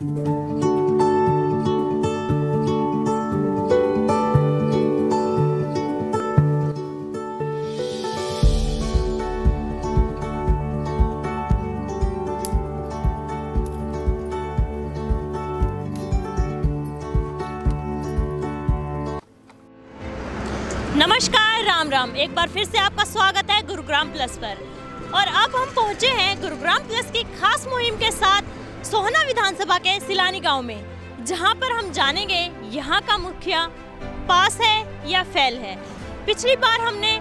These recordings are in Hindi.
नमस्कार, राम राम। एक बार फिर से आपका स्वागत है गुरुग्राम प्लस पर। और अब हम पहुंचे हैं गुरुग्राम प्लस की खास मुहिम के साथ सोहना विधानसभा के सिलानी गांव में, जहां पर हम जानेंगे यहां का मुखिया पास है या फेल है। पिछली बार हमने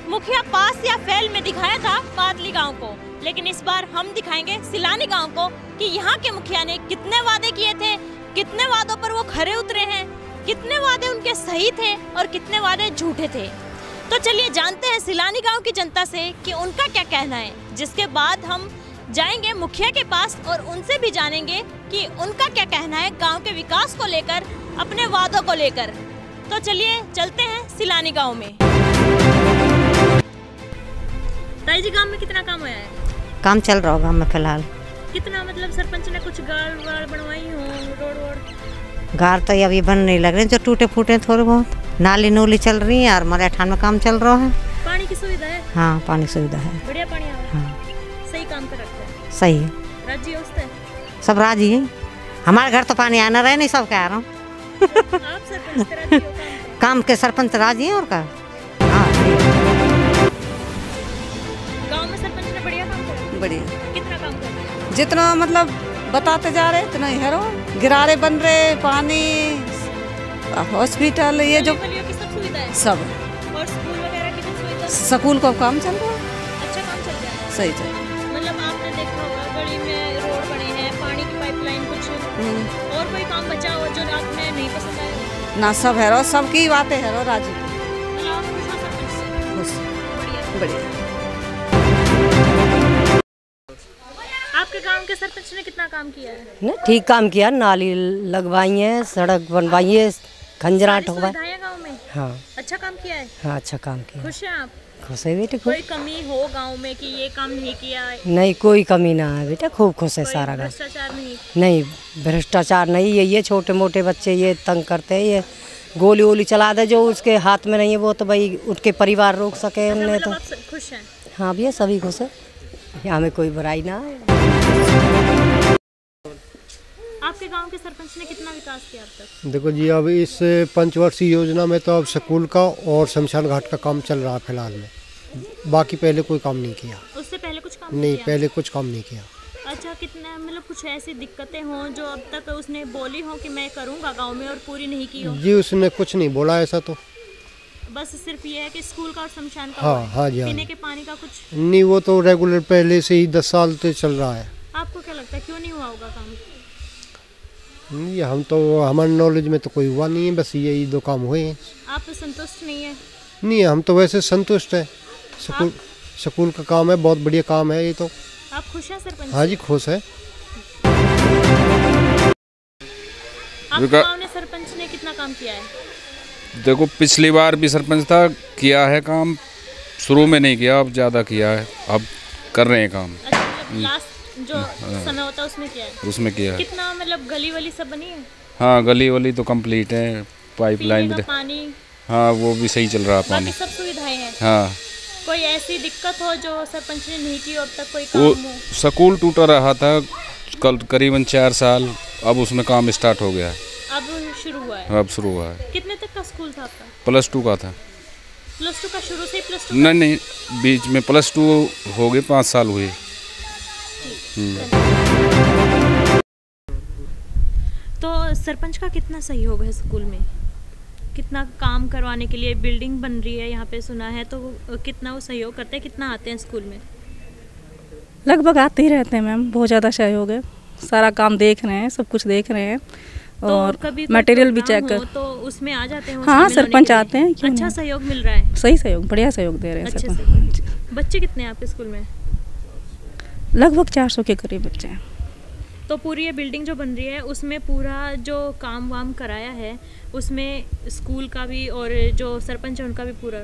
मुखिया पास या फेल में दिखाया था पातली गांव को, लेकिन इस बार हम दिखाएंगे सिलानी गांव को कि यहाँ के मुखिया ने कितने वादे किए थे, कितने वादों पर वो खरे उतरे हैं, कितने वादे उनके सही थे और कितने वादे झूठे थे। तो चलिए जानते हैं सिलानी गांव की जनता से कि उनका क्या कहना है, जिसके बाद हम जाएंगे मुखिया के पास और उनसे भी जानेंगे कि उनका क्या कहना है गांव के विकास को लेकर, अपने वादों को लेकर। तो चलिए चलते हैं सिलानी गांव में। ताई जी, गांव में कितना काम हुआ है? काम चल रहा होगा में फिलहाल। कितना मतलब सरपंच ने कुछ गाड़ बनवाई हो, रोड वोड? गार तो अभी बन नहीं लग रहे, जो टूटे फूटे थोड़े बहुत। नाली नूली चल रही है और मराठान में काम चल रहा है। पानी की सुविधा है? हाँ, पानी सुविधा है, बढ़िया पानी आ रहा है। हाँ। सही काम कर रखा है। सही है। राजी है उससे? सब राजी है। हमारे घर तो पानी आना रहे नहीं, सब कह रहा हूँ। आप सरपंच राजी हो? काम के सरपंच राजी है और का। हाँ, गाँव में सरपंच ने बढ़िया काम किया। बढ़िया। कितना काम कर रहा है? जितना मतलब बताते जा रहे इतना ही है। गिरारे बन रहे, पानी, हॉस्पिटल, ये जो की सब सुविधा है। सब। और स्कूल वगैरह की भी सुविधा? स्कूल का काम चल रहा है। अच्छा काम चल रहा है। सही चल। मतलब आपने देखा होगा गली में रोड बने हैं, पानी की पाइपलाइन, कुछ और कोई काम बचा हो जो आपने नहीं पसंद आया? ना, सब है। सबकी बातें है राजी। मतलब आप खुश हो सरपंच से? खुश। बढ़िया बढ़िया। आपके गांव के सरपंच ने कितना काम किया है? ने ठीक काम किया, नाली लगवाई है, सड़क बनवाई है, खंजरा ठोकवा। गांव में? हाँ। अच्छा काम किया है? हाँ, अच्छा काम किया। खुश हैं आप? खुश है बेटे। कोई कमी हो गांव में कि ये काम नहीं किया है? नहीं, कोई कमी ना है बेटा, खूब खुश है सारा गाँव। भ्रष्टाचार नहीं? नहीं, भ्रष्टाचार नहीं है। ये छोटे मोटे बच्चे ये तंग करते हैं, ये गोली वोली चला दे, जो उसके हाथ में नहीं है वो तो भाई उनके परिवार रोक सके उन्हें। तो खुश हैं? हाँ भैया, सभी खुश है, यहाँ में कोई बुराई ना है। आपके गांव के सरपंच ने कितना विकास किया अब तक? देखो जी, अब इस पंचवर्षीय योजना में तो अब स्कूल का और शमशान घाट का काम चल रहा है फिलहाल में। बाकी पहले कोई काम नहीं किया। उससे पहले कुछ काम नहीं किया? पहले कुछ काम नहीं किया। अच्छा, कितना मतलब कुछ ऐसी दिक्कतें हों जो अब तक उसने बोली हो कि मैं करूँगा गाँव में और पूरी नहीं की हो? जी, उसने कुछ नहीं बोला ऐसा तो। बस सिर्फ ये है कि स्कूल का और शमशान का। हाँ हाँ जी। पीने के पानी का कुछ नहीं, वो तो रेगुलर पहले से ही 10 साल से चल रहा है। आपको क्या लगता है क्यों नहीं हुआ होगा काम? नहीं, हम तो हमारे नॉलेज में तो कोई हुआ नहीं है, बस यही 2 काम हुए हैं। आप तो संतुष्ट नहीं है? नहीं, हम तो वैसे संतुष्ट हैं। स्कूल का काम है, बहुत बढ़िया काम है ये तो। आप खुश हैं सरपंच? हाँ जी, खुश है। आपके गांव ने सरपंच ने कितना काम किया है? देखो, पिछली बार भी सरपंच था, किया है काम। शुरू में नहीं किया, अब ज़्यादा किया है, अब कर रहे हैं काम। अच्छा, मतलब लास्ट जो समय होता है उसमें किया है? उसमें किया है। कितना मतलब गली वली सब बनी है? हाँ, गली वली तो कंप्लीट है, पाइपलाइन भी। पानी? हाँ, वो भी सही चल रहा है पानी। सब सुविधाएं हैं? हाँ। कोई ऐसी दिक्कत हो जो सरपंच ने नहीं की अब तक? कोई काम हो? स्कूल टूटा रहा था कल करीबन 4 साल, अब उसमें काम स्टार्ट हो गया है। अब शुरू हुआ है? अब शुरू हुआ है। कितने तक का स्कूल था आपका? +2 का था। +2 का शुरू से ही +2? नहीं, बीच में +2 हो गए, 5 साल हुए। तो सरपंच का कितना सहयोग है स्कूल में? कितना काम करवाने के लिए? बिल्डिंग बन रही है यहाँ पे सुना है, तो कितना वो सहयोग करते हैं? कितना आते हैं स्कूल में? लगभग आते ही रहते हैं मैम, बहुत ज़्यादा सहयोग है। सारा काम देख रहे हैं, सब कुछ देख रहे हैं। और कभी मटेरियल भी चेक कर तो उसमें आ जाते हैं? हाँ, सरपंच आते हैं। अच्छा सहयोग मिल रहा है? सही सहयोग, बढ़िया सहयोग दे रहे हैं सरपंच। बच्चे कितने हैं आपके स्कूल में? लगभग 400 के करीब बच्चे हैं। तो पूरी ये बिल्डिंग जो बन रही है उसमें पूरा जो काम वाम कराया है उसमें स्कूल का भी और जो सरपंच है उनका भी पूरा?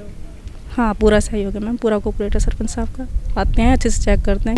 हाँ, पूरा सहयोग है मैम, पूरा कोऑपरेटर सरपंच साहब का। आते हैं, अच्छे से चेक करते हैं।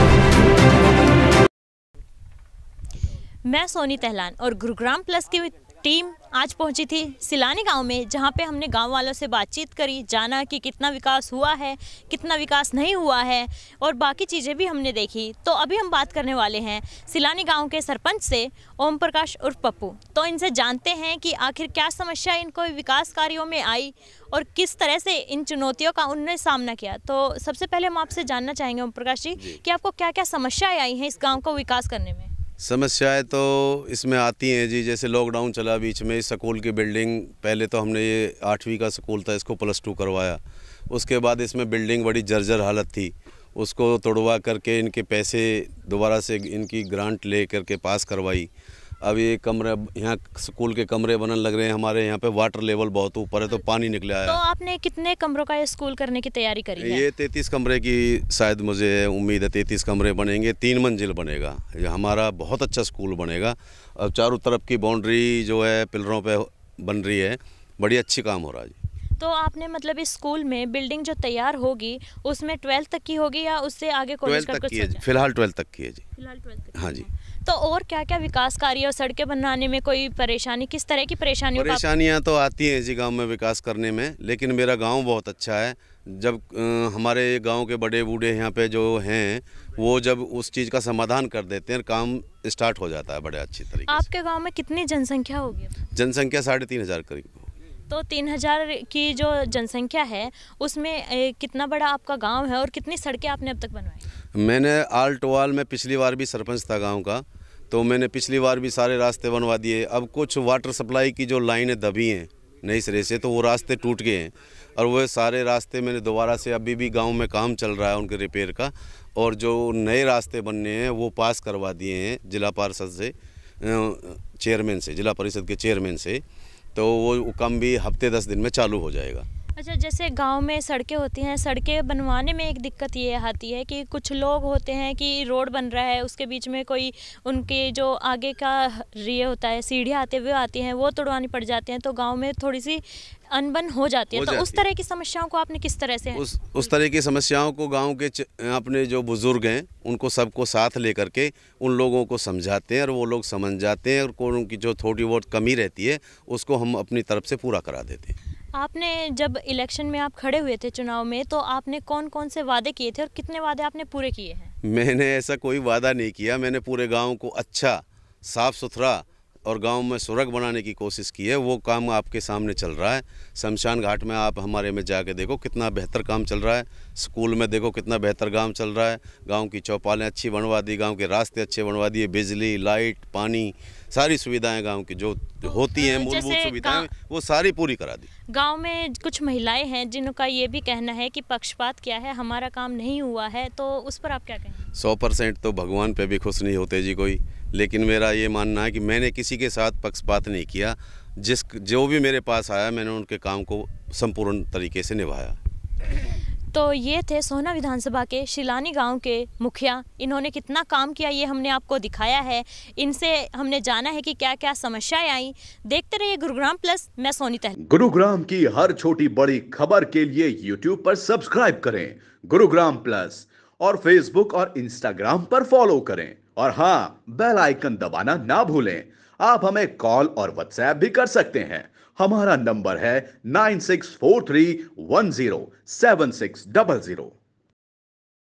मैं सोनी तहलान और गुरुग्राम प्लस की टीम आज पहुंची थी सिलानी गांव में, जहां पे हमने गांव वालों से बातचीत करी, जाना कि कितना विकास हुआ है, कितना विकास नहीं हुआ है और बाकी चीज़ें भी हमने देखी। तो अभी हम बात करने वाले हैं सिलानी गांव के सरपंच से, ओम प्रकाश उर्फ पप्पू। तो इनसे जानते हैं कि आखिर क्या समस्या इनको विकास कार्यों में आई और किस तरह से इन चुनौतियों का उन्होंने सामना किया। तो सबसे पहले हम आपसे जानना चाहेंगे ओम प्रकाश जी कि आपको क्या क्या समस्याएँ आई हैं इस गाँव को विकास करने में। समस्याएं तो इसमें आती हैं जी, जैसे लॉकडाउन चला बीच में, इस स्कूल की बिल्डिंग, पहले तो हमने ये 8वीं का स्कूल था, इसको +2 करवाया। उसके बाद इसमें बिल्डिंग बड़ी जर्जर हालत थी, उसको तोड़वा करके इनके पैसे दोबारा से इनकी ग्रांट ले करके पास करवाई। अब ये कमरे, यहाँ स्कूल के कमरे बनने लग रहे हैं, हमारे यहाँ पे वाटर लेवल बहुत ऊपर है तो पानी निकला है। तो आपने कितने कमरों का ये स्कूल करने की तैयारी करी है? ये 33 कमरे की शायद मुझे उम्मीद है, 33 कमरे बनेंगे, 3 मंजिल बनेगा। ये हमारा बहुत अच्छा स्कूल बनेगा। अब चारों तरफ की बाउंड्री जो है पिलरों पे बन रही है, बड़ी अच्छी काम हो रहा है जी। तो आपने मतलब इस स्कूल में बिल्डिंग जो तैयार होगी उसमें 12th तक की होगी या उससे आगे कॉलेज का कुछ? 12th तक की है जी, फिलहाल 12th तक की है जी। फिलहाल 12th तक। हाँ जी। तो और क्या क्या विकास कार्य और सड़कें बनाने में कोई परेशानी, किस तरह की परेशानियाँ तो आती हैं जी गांव में विकास करने में, लेकिन मेरा गांव बहुत अच्छा है। जब हमारे गांव के बड़े बूढ़े यहाँ पे जो हैं वो जब उस चीज़ का समाधान कर देते हैं, काम स्टार्ट हो जाता है बड़े अच्छी तरीके से। आपके गाँव में कितनी जनसंख्या होगी? जनसंख्या 3500 करीब। तो 3000 की जो जनसंख्या है उसमें कितना बड़ा आपका गांव है और कितनी सड़कें आपने अब तक बनवाई? मैंने आल टोवाल में पिछली बार भी सरपंच था गांव का, तो मैंने पिछली बार भी सारे रास्ते बनवा दिए। अब कुछ वाटर सप्लाई की जो लाइनें दबी हैं नई सिरे से, तो वो रास्ते टूट गए हैं और वो सारे रास्ते मैंने दोबारा से, अभी भी गांव में काम चल रहा है उनके रिपेयर का, और जो नए रास्ते बनने हैं वो पास करवा दिए हैं जिला पार्षद से, चेयरमैन से, जिला परिषद के चेयरमैन से। तो वो काम भी हफ्ते 10 दिन में चालू हो जाएगा। अच्छा, जैसे गांव में सड़कें होती हैं, सड़कें बनवाने में एक दिक्कत ये आती है कि कुछ लोग होते हैं कि रोड बन रहा है, उसके बीच में कोई उनके जो आगे का ये होता है, सीढ़ियाँ आते हुए आती हैं, वो तोड़वानी पड़ जाती हैं, तो गांव में थोड़ी सी अनबन हो जाती है। तो उस तरह की समस्याओं को आपने किस तरह से उस तरह की समस्याओं को गांव के अपने जो बुजुर्ग हैं उनको सबको साथ लेकर के उन लोगों को समझाते हैं और वो लोग समझ जाते हैं, और उनकी जो थोड़ी बहुत कमी रहती है उसको हम अपनी तरफ से पूरा करा देते हैं। आपने जब इलेक्शन में आप खड़े हुए थे चुनाव में, तो आपने कौन कौन से वादे किए थे और कितने वादे आपने पूरे किए हैं? मैंने ऐसा कोई वादा नहीं किया। मैंने पूरे गांव को अच्छा, साफ़ सुथरा और गांव में सुरग बनाने की कोशिश की है। वो काम आपके सामने चल रहा है। शमशान घाट में आप हमारे में जाके देखो कितना बेहतर काम चल रहा है। स्कूल में देखो कितना बेहतर काम चल रहा है। गांव की चौपालें अच्छी बनवा दी, गांव के रास्ते अच्छे बनवा दिए, बिजली, लाइट, पानी, सारी सुविधाएं गांव की जो होती हैं मूलभूत सुविधाएं वो सारी पूरी करा दी। गांव में कुछ महिलाएं हैं जिनका ये भी कहना है कि पक्षपात किया है, हमारा काम नहीं हुआ है, तो उस पर आप क्या कहें? 100% तो भगवान पे भी खुश नहीं होते जी कोई, लेकिन मेरा ये मानना है कि मैंने किसी के साथ पक्षपात नहीं किया। जो भी मेरे पास आया मैंने उनके काम को संपूर्ण तरीके से निभाया। तो ये थे सोहना विधानसभा के शिलानी गांव के मुखिया। इन्होंने कितना काम किया ये हमने आपको दिखाया है। इनसे हमने जाना है कि क्या क्या समस्याएं आई। देखते रहिए गुरुग्राम प्लस। मैं सोनी तहलान। गुरुग्राम की हर छोटी बड़ी खबर के लिए YouTube पर सब्सक्राइब करें गुरुग्राम प्लस, और Facebook और Instagram पर फॉलो करें, और हाँ, बेल आइकन दबाना ना भूलें। आप हमें कॉल और व्हाट्सएप भी कर सकते हैं। हमारा नंबर है 9643107600।